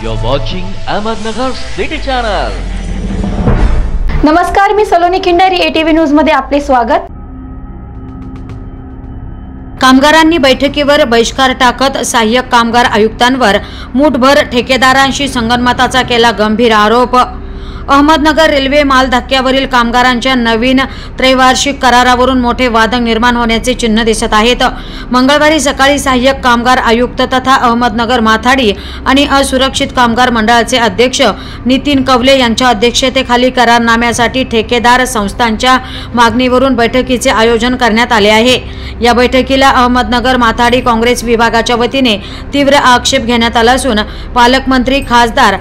You're watching Ahmednagar City Channel. नमस्कार, मी Saloni Khindari, ATV news मध्ये आपले स्वागत। कामगारांनी बैठकीवर बहिष्कार टाकत सहाय्यक कामगार आयुक्तांवर मुठभर ठेकेदारांशी संगनमताचा केला गंभीर आरोप। अहमदनगर रेल्वे माल धक्क्यावरील कामगारांच्या नवीन त्रैवार्षिक करारावरून मोठे वाद निर्माण होण्याचे चिन्ह दिसत आहेत। मंगळवारी सकाळी सहाय्यक कामगार आयुक्त तथा अहमदनगर माथाडी आणि असुरक्षित कामगार मंडळाचे अध्यक्ष नितीन कवले यांच्या अध्यक्षतेखाली करारनाम्यासाठी ठेकेदार संस्थांच्या मागणीवरून बैठकीचे आयोजन करण्यात आले आहे। या बैठकीला अहमदनगर माथाडी काँग्रेस विभागाच्या वतीने तीव्र आक्षेप घेण्यात आला असून पालकमंत्री खासदार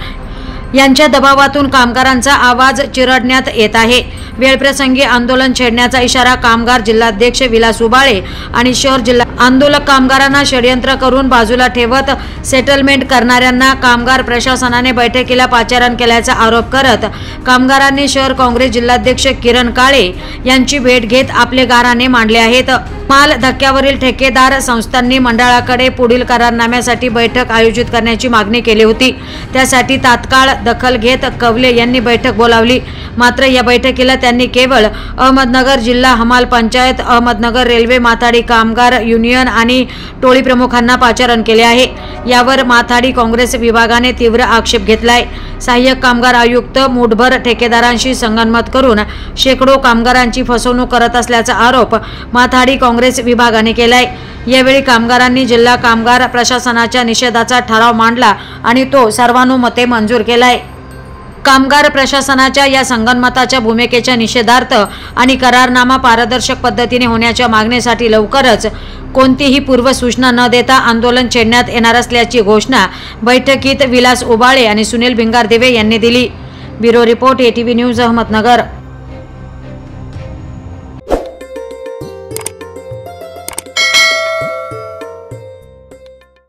यांच्या दबावातून कामगारांचा आवाज चिरडण्यात येत आहे। वेळप्रसंगी आंदोलन छेडण्याचा इशारा कामगार जिल्हाध्यक्ष विलास उबाळे आणि शहर जिल्हा आंदोलक कामगारांना षडयंत्र करून बाजूला ठेवत सेटलमेंट करणाऱ्यांना कामगार प्रशासनाने बैठकीला पाचारण केल्याचा आरोप करत कामगारांनी शहर काँग्रेस जिल्हाध्यक्ष किरण काळे यांची भेट घेत आपले गाऱ्हाणे मांडले आहेत। माल धक्क्यावरील ठेकेदार संस्थांनी मंडळाकडे पुढील करारनाम्यासाठी बैठक आयोजित करण्याची मागणी केली होती। त्यासाठी तात्काळ दखल घेत कवले यांनी बैठक बोलावली। मात्र या बैठकीला त्यांनी केवळ अहमदनगर जिल्हा हमाल पंचायत, अहमदनगर रेल्वे माथाडी कामगार युनियन आणि टोळी प्रमुखांना पाचारण केले आहे। यावर माथाडी काँग्रेस विभागाने तीव्र आक्षेप घेतलाय। सहाय्यक कामगार आयुक्त मुठभर ठेकेदारांशी संगनमत करून शेकडो कामगारांची फसवणूक करत असल्याचा आरोप माथाडी काँग्रेस विभागाने केलाय। यावेळी कामगारांनी जिल्हा कामगार प्रशासनाच्या निषेधाचा ठराव मांडला आणि तो सर्वानुमते मंजूर केलाय। कामगार प्रशासनाच्या या संगनमताच्या भूमिकेच्या निषेधार्थ आणि करारनामा पारदर्शक पद्धतीने होण्याच्या मागणीसाठी लवकरच कोणतीही पूर्वसूचना न देता आंदोलन छेडण्यात येणार असल्याची घोषणा बैठकीत विलास उबाळे आणि सुनील भिंगारदिवे यांनी दिली। Bureau report, ATV news, Ahmednagar.